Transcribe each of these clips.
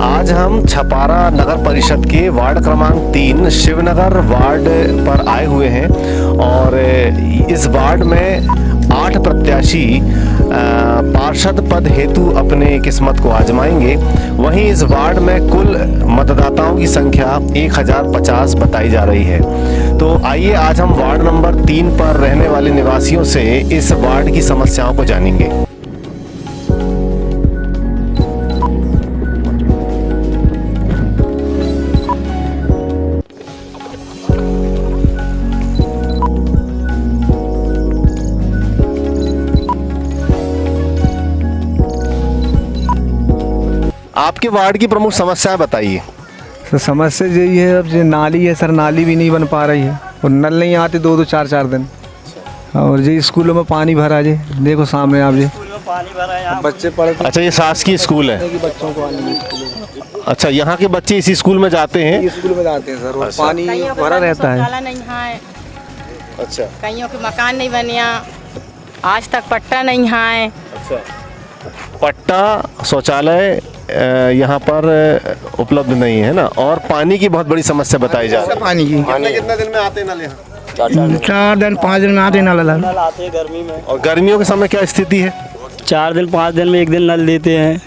आज हम छपारा नगर परिषद के वार्ड क्रमांक 3 शिवनगर वार्ड पर आए हुए हैं और इस वार्ड में 8 प्रत्याशी पार्षद पद हेतु अपने किस्मत को आजमाएंगे। वहीं इस वार्ड में कुल मतदाताओं की संख्या 1050 बताई जा रही है। तो आइए आज हम वार्ड नंबर 3 पर रहने वाले निवासियों से इस वार्ड की समस्याओं को जानेंगे। आपके वार्ड की प्रमुख समस्याएं बताइए। तो समस्या यही है, अब जो नाली है सर, नाली भी नहीं बन पा रही है और नल नहीं आते 2-2 4-4 दिन। और जी स्कूलों में पानी भरा जी, देखो सामने आप जी पानी भरा है, बच्चे पढ़ते। अच्छा, ये शासकीय स्कूल है कि बच्चों को आने में। अच्छा, यहाँ के बच्चे इसी स्कूल में जाते हैं? स्कूल में जाते हैं सर, और पानी भरा रहता है। नहीं है। अच्छा, कईयों के मकान नहीं बने, आज तक पट्टा नहीं है। अच्छा, पट्टा शौचालय यहाँ पर उपलब्ध नहीं है ना, और पानी की बहुत बड़ी समस्या बताई जा रही है। पानी की कितने दिन में आते हैं नल यहाँ? 4 दिन 5 दिन में आते नल आते हैं गर्मी में। और गर्मियों के समय क्या स्थिति है? 4 दिन 5 दिन में एक दिन नल देते हैं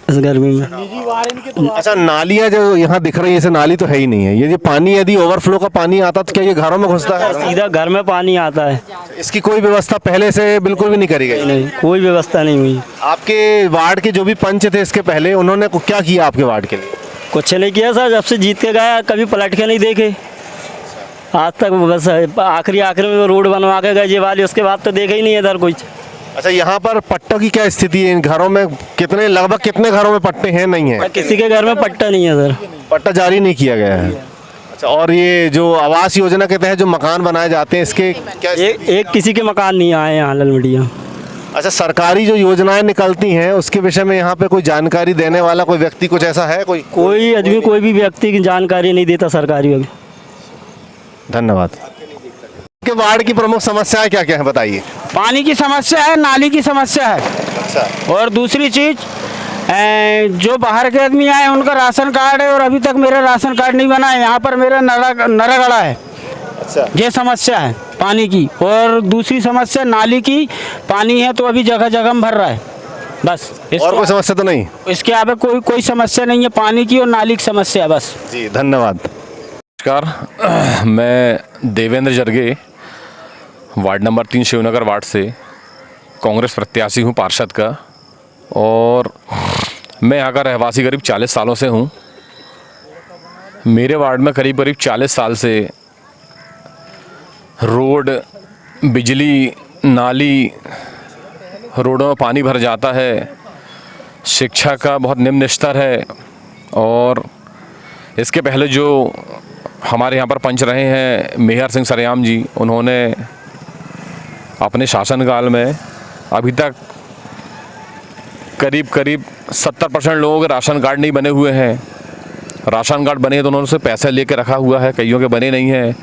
इस गर्मी में। अच्छा, नालियाँ जो यहाँ दिख रही है, ऐसे नाली तो है ही नहीं है। ये जो पानी यदि ओवरफ्लो का पानी आता तो क्या ये घरों में घुसता है? सीधा घर में पानी आता है। इसकी कोई व्यवस्था पहले से बिल्कुल भी नहीं करी गई? नहीं, कोई व्यवस्था नहीं हुई। आपके वार्ड के जो भी पंच थे इसके पहले, उन्होंने क्या किया आपके वार्ड के लिए? कुछ नहीं किया सर, जब से जीत के गया कभी पलट के नहीं देखे आज तक। बस आखिरी में रोड बनवा के गए ये वाली, उसके बाद तो देखा ही नहीं है इधर कुछ। अच्छा, यहाँ पर पट्टों की क्या स्थिति है? इन घरों में लगभग कितने घरों में पट्टे हैं? नहीं है, किसी के घर में पट्टा नहीं है सर, पट्टा जारी नहीं किया गया है। अच्छा, और ये जो आवास योजना के तहत जो मकान बनाए जाते हैं, इसके क्या एक किसी के मकान नहीं आए यहाँ ललमटिया। अच्छा, सरकारी जो योजनाएं निकलती हैं उसके विषय में यहाँ पे कोई जानकारी देने वाला कोई व्यक्ति कुछ ऐसा है? कोई आदमी कोई भी व्यक्ति की जानकारी नहीं देता सरकारी। धन्यवाद। के वार्ड की प्रमुख समस्याएं क्या क्या है बताइए। पानी की समस्या है, नाली की समस्या है। अच्छा, और दूसरी चीज जो बाहर के आदमी आए उनका राशन कार्ड है और अभी तक मेरा राशन कार्ड नहीं बना है। यहाँ पर मेरा नरा गड़ा है। अच्छा, ये समस्या है पानी की। और दूसरी समस्या नाली की, पानी है तो अभी जगह जगह में भर रहा है बस। और कोई समस्या तो नहीं? इसके आगे कोई समस्या नहीं है, पानी की और नाली की समस्या है बस। जी, धन्यवाद। नमस्कार, मैं Devendra Jarge ward number 3 Shivnagar ward से कांग्रेस प्रत्याशी हूँ पार्षद का, और मैं यहाँ का रहवासी करीब 40 सालों से हूँ। मेरे वार्ड में करीब 40 साल से रोड, बिजली, नाली, रोडों में पानी भर जाता है, शिक्षा का बहुत निम्न स्तर है। और इसके पहले जो हमारे यहाँ पर पंच रहे हैं मेहर सिंह सरेआम जी, उन्होंने अपने शासनकाल में अभी तक करीब 70% लोगों के राशन कार्ड नहीं बने हुए हैं। राशन कार्ड बने तो उन्होंने उसे पैसे लेके रखा हुआ है, कईयों के बने नहीं हैं।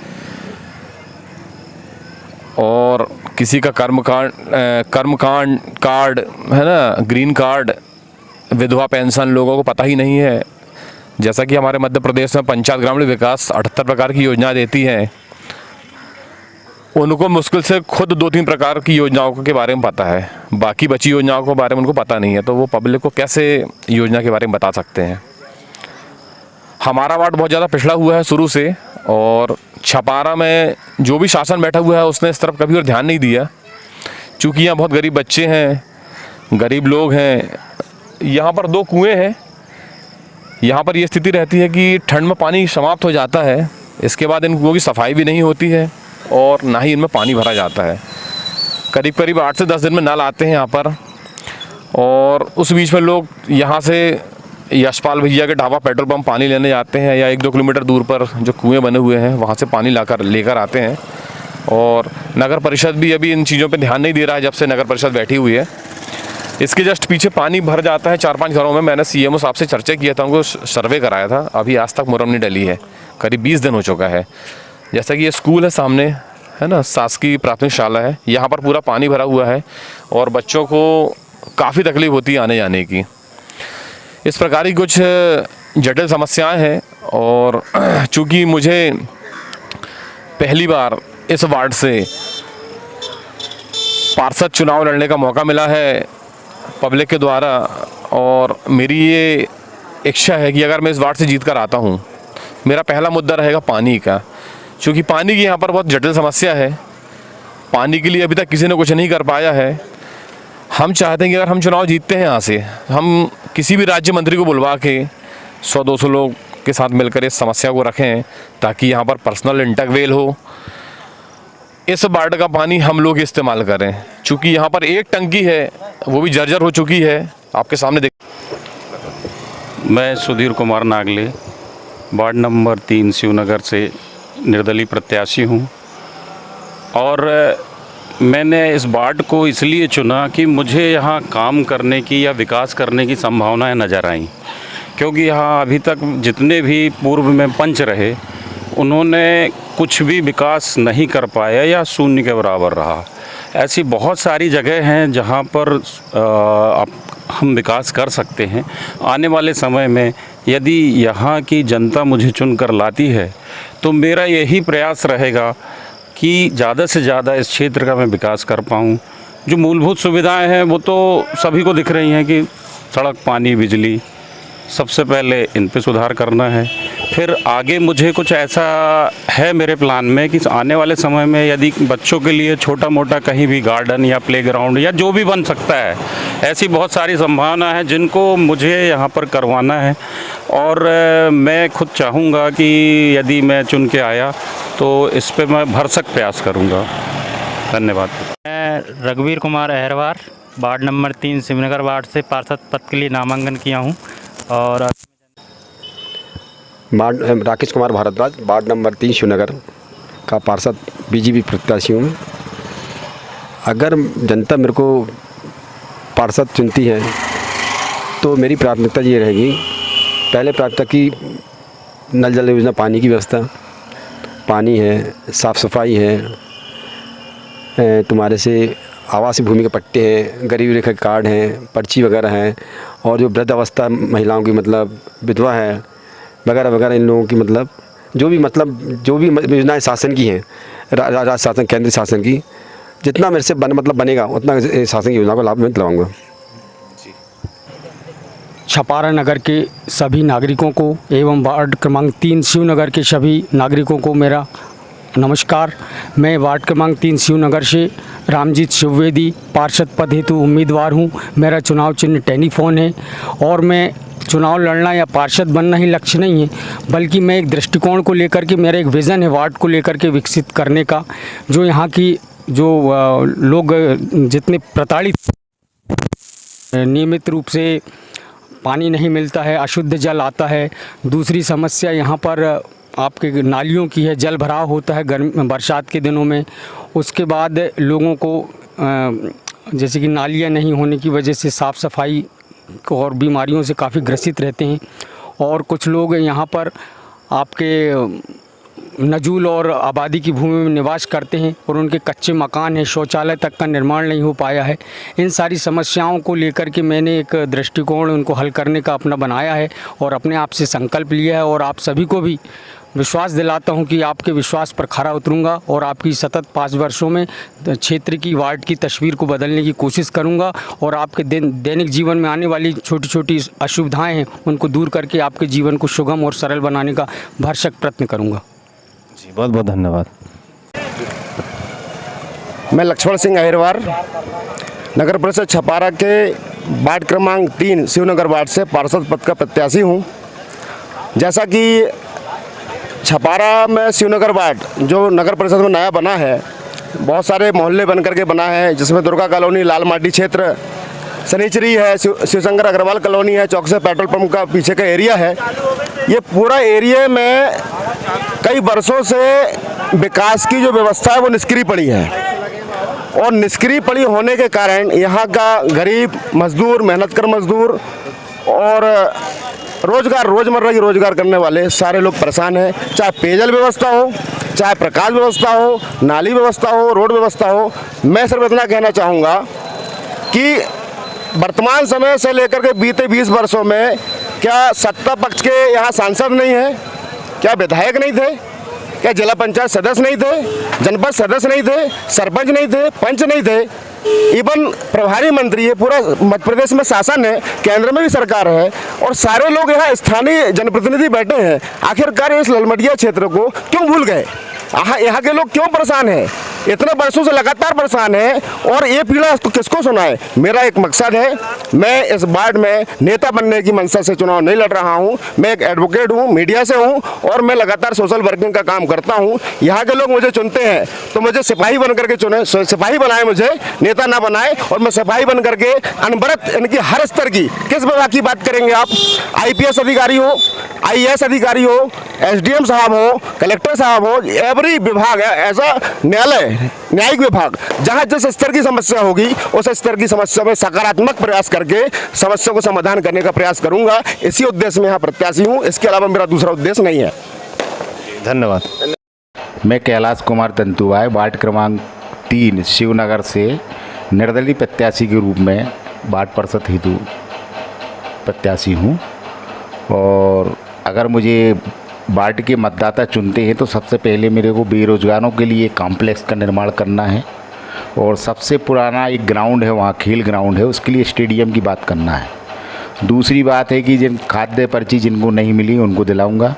और किसी का कर्मकांड कार्ड है ना, ग्रीन कार्ड, विधवा पेंशन लोगों को पता ही नहीं है। जैसा कि हमारे मध्य प्रदेश में पंचायत ग्रामीण विकास 78 प्रकार की योजना देती हैं, उनको मुश्किल से खुद 2-3 प्रकार की योजनाओं के बारे में पता है, बाकी बची योजनाओं के बारे में उनको पता नहीं है। तो वो पब्लिक को कैसे योजना के बारे में बता सकते हैं? हमारा वार्ड बहुत ज़्यादा पिछड़ा हुआ है शुरू से, और छपारा में जो भी शासन बैठा हुआ है उसने इस तरफ कभी और ध्यान नहीं दिया। चूँकि यहाँ बहुत गरीब बच्चे हैं, गरीब लोग हैं। यहाँ पर 2 कुएँ हैं। यहाँ पर ये स्थिति रहती है कि ठंड में पानी समाप्त हो जाता है, इसके बाद इन कुओं की सफाई भी नहीं होती है और ना ही इनमें पानी भरा जाता है। करीब 8 से 10 दिन में नल आते हैं यहाँ पर, और उस बीच में लोग यहाँ से यशपाल भैया के ढाबा पेट्रोल पंप पानी लेने जाते हैं, या 1-2 किलोमीटर दूर पर जो कुएं बने हुए हैं वहाँ से पानी लेकर आते हैं। और नगर परिषद भी अभी इन चीज़ों पे ध्यान नहीं दे रहा है जब से नगर परिषद बैठी हुई है। इसके जस्ट पीछे पानी भर जाता है 4-5 घरों में। मैंने सीएमओ साहब से चर्चा किया था, उनको सर्वे कराया था, अभी आज तक मुरम्म नहीं डली है, करीब 20 दिन हो चुका है। जैसा कि ये स्कूल है सामने, है ना, शासकीय प्राथमिक शाला है, यहाँ पर पूरा पानी भरा हुआ है और बच्चों को काफ़ी तकलीफ होती है आने जाने की। इस प्रकार की कुछ जटिल समस्याएं हैं। और चूँकि मुझे पहली बार इस वार्ड से पार्षद चुनाव लड़ने का मौका मिला है पब्लिक के द्वारा, और मेरी ये इच्छा है कि अगर मैं इस वार्ड से जीत कर आता हूँ, मेरा पहला मुद्दा रहेगा पानी का। क्योंकि पानी की यहाँ पर बहुत जटिल समस्या है। पानी के लिए अभी तक किसी ने कुछ नहीं कर पाया है। हम चाहते हैं कि अगर हम चुनाव जीतते हैं यहाँ से, हम किसी भी राज्य मंत्री को बुलवा के 100-200 लोग के साथ मिलकर इस समस्या को रखें, ताकि यहाँ पर पर्सनल इंटरवेल हो, इस वार्ड का पानी हम लोग इस्तेमाल करें। चूँकि यहाँ पर एक टंकी है, वो भी जर्जर हो चुकी है, आपके सामने देख। मैं सुधीर कुमार नागले, वार्ड नंबर 3 शिवनगर से निर्दलीय प्रत्याशी हूँ। और मैंने इस वार्ड को इसलिए चुना कि मुझे यहाँ काम करने की या विकास करने की संभावनाएं नज़र आईं, क्योंकि यहाँ अभी तक जितने भी पूर्व में पंच रहे, उन्होंने कुछ भी विकास नहीं कर पाया या शून्य के बराबर रहा। ऐसी बहुत सारी जगह हैं जहाँ पर हम विकास कर सकते हैं। आने वाले समय में यदि यहाँ की जनता मुझे चुनकर लाती है, तो मेरा यही प्रयास रहेगा कि ज़्यादा से ज़्यादा इस क्षेत्र का मैं विकास कर पाऊँ। जो मूलभूत सुविधाएं हैं वो तो सभी को दिख रही हैं कि सड़क, पानी, बिजली, सबसे पहले इन पे सुधार करना है। फिर आगे मुझे कुछ ऐसा है मेरे प्लान में कि आने वाले समय में यदि बच्चों के लिए छोटा मोटा कहीं भी गार्डन या प्लेग्राउंड या जो भी बन सकता है, ऐसी बहुत सारी संभावना है जिनको मुझे यहाँ पर करवाना है। और मैं खुद चाहूँगा कि यदि मैं चुन के आया तो इस पे मैं भरसक प्रयास करूँगा। धन्यवाद। मैं रघुवीर Kumar Ahirwar, ward number 3 Shivnagar ward से पार्षद पद के लिए नामांकन किया हूँ। और राकेश कुमार भारद्वाज, वार्ड नंबर 3 शिवनगर का पार्षद बीजेपी प्रत्याशी हूँ। अगर जनता मेरे को पार्षद चुनती है तो मेरी प्राथमिकता ये रहेगी, पहले प्राथमिकता की नल जल योजना, पानी की व्यवस्था, पानी है, साफ़ सफाई है, तुम्हारे से आवासीय भूमि के पट्टे हैं, गरीबी रेखा कार्ड हैं, पर्ची वगैरह हैं, और जो वृद्धावस्था महिलाओं की मतलब विधवा है वगैरह वगैरह, इन लोगों की मतलब जो भी योजनाएं शासन की हैं, राज्य शासन, केंद्रीय शासन की, जितना मेरे से बनेगा उतना शासन की योजना को लाभ मैं दिलवाऊंगा। छपारा नगर के सभी नागरिकों को एवं वार्ड क्रमांक 3 शिवनगर के सभी नागरिकों को मेरा नमस्कार। मैं वार्ड क्रमांक 3 शिवनगर से रामजीत शिववेदी पार्षद पद हेतु उम्मीदवार हूं। मेरा चुनाव चिन्ह टेलीफोन है और मैं चुनाव लड़ना या पार्षद बनना ही लक्ष्य नहीं है, बल्कि मैं एक दृष्टिकोण को लेकर के, मेरा एक विज़न है वार्ड को लेकर के विकसित करने का। जो यहाँ की जो लोग जितने प्रताड़ित, नियमित रूप से पानी नहीं मिलता है, अशुद्ध जल आता है। दूसरी समस्या यहाँ पर आपके नालियों की है, जल भराव होता है बरसात के दिनों में। उसके बाद लोगों को जैसे कि नालियाँ नहीं होने की वजह से साफ़ सफाई और बीमारियों से काफ़ी ग्रसित रहते हैं। और कुछ लोग यहाँ पर आपके नजूल और आबादी की भूमि में निवास करते हैं और उनके कच्चे मकान हैं, शौचालय तक का निर्माण नहीं हो पाया है। इन सारी समस्याओं को लेकर के मैंने एक दृष्टिकोण उनको हल करने का अपना बनाया है और अपने आप से संकल्प लिया है। और आप सभी को भी विश्वास दिलाता हूं कि आपके विश्वास पर खरा उतरूंगा और आपकी सतत 5 वर्षों में क्षेत्र की, वार्ड की तस्वीर को बदलने की कोशिश करूंगा और आपके दैनिक जीवन में आने वाली छोटी छोटी असुविधाएं हैं उनको दूर करके आपके जीवन को सुगम और सरल बनाने का भरसक प्रयत्न करूंगा। जी, बहुत बहुत धन्यवाद। मैं लक्ष्मण सिंह अहिरवार, नगर परिषद छपारा के वार्ड क्रमांक 3 शिवनगर वार्ड से पार्षद पद का प्रत्याशी हूं। जैसा कि छपारा में शिवनगर वार्ड जो नगर परिषद में नया बना है, बहुत सारे मोहल्ले बन करके बना है, जिसमें दुर्गा कॉलोनी, लाल माटी क्षेत्र, सनीचरी है, शिवशंकर अग्रवाल कॉलोनी है, चौक से पेट्रोल पंप का पीछे का एरिया है। ये पूरा एरिया में कई वर्षों से विकास की जो व्यवस्था है वो निष्क्रिय पड़ी है और निष्क्रिय पड़ी होने के कारण यहाँ का गरीब मजदूर, मेहनत कर मजदूर और रोजमर्रा की रोजगार करने वाले सारे लोग परेशान हैं। चाहे पेयजल व्यवस्था हो, चाहे प्रकाश व्यवस्था हो, नाली व्यवस्था हो, रोड व्यवस्था हो। मैं सिर्फ इतना कहना चाहूँगा कि वर्तमान समय से लेकर के बीते 20 वर्षों में क्या सत्ता पक्ष के यहाँ सांसद नहीं है? क्या विधायक नहीं थे? क्या जिला पंचायत सदस्य नहीं थे? जनपद सदस्य नहीं थे? सरपंच नहीं थे? पंच नहीं थे? इवन प्रभारी मंत्री है, पूरा मध्य प्रदेश में शासन है, केंद्र में भी सरकार है और सारे लोग यहाँ स्थानीय जनप्रतिनिधि बैठे हैं। आखिरकार इस ललमटिया क्षेत्र को क्यों भूल गए? यहाँ के लोग क्यों परेशान हैं? इतने वर्षों से लगातार परेशान है और ये पीड़ा किसको सुनाए? मेरा एक मकसद है, मैं इस वार्ड में नेता बनने की मंशा से चुनाव नहीं लड़ रहा हूँ। मैं एक एडवोकेट हूँ, मीडिया से हूँ और मैं लगातार सोशल वर्किंग का काम करता हूँ। यहाँ के लोग मुझे चुनते हैं तो मुझे सिपाही बन करके चुने, सिपाही बनाए, मुझे नेता ना बनाए। और मैं सिपाही बन करके अनवरत इनकी हर स्तर की, किस विभाग की बात करेंगे आप? IPS अधिकारी हो, IAS अधिकारी हो, SDM साहब हो, कलेक्टर साहब हो, एवरी विभाग है ऐसा, न्यायिक विभाग, जहां जिस स्तर की समस्या होगी उस स्तर की समस्या में सकारात्मक प्रयास करके समस्या को समाधान करने का प्रयास करूंगा। इसी उद्देश्य में यहाँ प्रत्याशी हूँ, इसके अलावा मेरा दूसरा उद्देश्य नहीं है। धन्यवाद। मैं कैलाश कुमार तंतुवाय वार्ड क्रमांक 3 शिवनगर से निर्दलीय प्रत्याशी के रूप में वार्ड पार्षद हेतु प्रत्याशी हूँ। और अगर मुझे वार्ड के मतदाता चुनते हैं तो सबसे पहले मेरे को बेरोजगारों के लिए एक कॉम्प्लेक्स का निर्माण करना है और सबसे पुराना एक ग्राउंड है, वहाँ खेल ग्राउंड है, उसके लिए स्टेडियम की बात करना है। दूसरी बात है कि जिन खाद्य पर्ची जिनको नहीं मिली उनको दिलाऊंगा।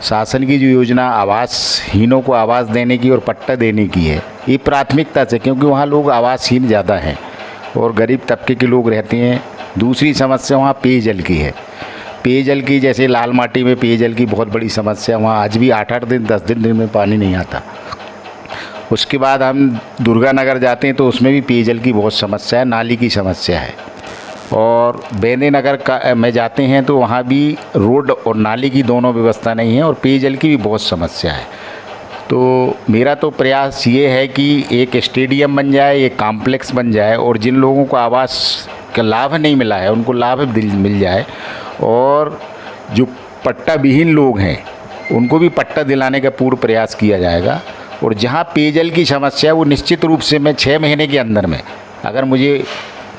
शासन की जो योजना आवासहीनों को आवास देने की और पट्टा देने की है, ये प्राथमिकता से, क्योंकि वहाँ लोग आवासहीन ज़्यादा हैं और गरीब तबके के लोग रहते हैं। दूसरी समस्या वहाँ पेयजल की है। पेयजल की, जैसे लाल माटी में पेयजल की बहुत बड़ी समस्या, वहाँ आज भी 8-8 दिन 10 दिन में पानी नहीं आता। उसके बाद हम दुर्गा नगर जाते हैं तो उसमें भी पेयजल की बहुत समस्या है, नाली की समस्या है। और बेंदे नगर का में जाते हैं तो वहाँ भी रोड और नाली की दोनों व्यवस्था नहीं है और पेयजल की भी बहुत समस्या है। तो मेरा तो प्रयास ये है कि एक स्टेडियम बन जाए, एक कॉम्प्लेक्स बन जाए और जिन लोगों को आवास का लाभ नहीं मिला है उनको लाभ मिल जाए और जो पट्टा विहीन लोग हैं उनको भी पट्टा दिलाने का पूर्ण प्रयास किया जाएगा। और जहाँ पेयजल की समस्या है वो निश्चित रूप से मैं 6 महीने के अंदर में, अगर मुझे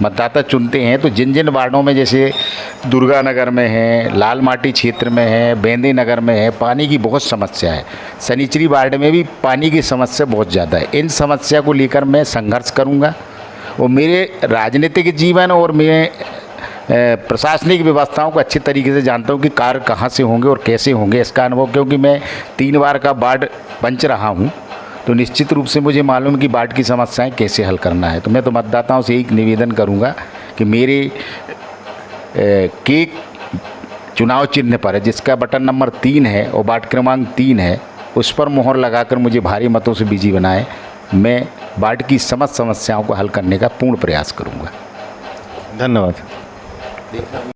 मतदाता चुनते हैं तो जिन जिन वार्डों में, जैसे दुर्गा नगर में है, लाल माटी क्षेत्र में है, बेंदे नगर में है, पानी की बहुत समस्या है। सनीचरी वार्ड में भी पानी की समस्या बहुत ज़्यादा है। इन समस्या को लेकर मैं संघर्ष करूँगा और मेरे राजनीतिक जीवन और मेरे प्रशासनिक व्यवस्थाओं को अच्छे तरीके से जानता हूँ कि कार्य कहाँ से होंगे और कैसे होंगे। इसका अनुभव, क्योंकि मैं 3 बार का वार्ड पंच रहा हूँ, तो निश्चित रूप से मुझे मालूम है कि वार्ड की समस्याएं कैसे हल करना है। तो मैं तो मतदाताओं से एक निवेदन करूँगा कि मेरे के चुनाव चिन्ह पर, जिसका बटन नंबर 3 है और वार्ड क्रमांक 3 है, उस पर मोहर लगाकर मुझे भारी मतों से विजयी बनाए। मैं वार्ड की समस्त समस्याओं को हल करने का पूर्ण प्रयास करूँगा। धन्यवाद।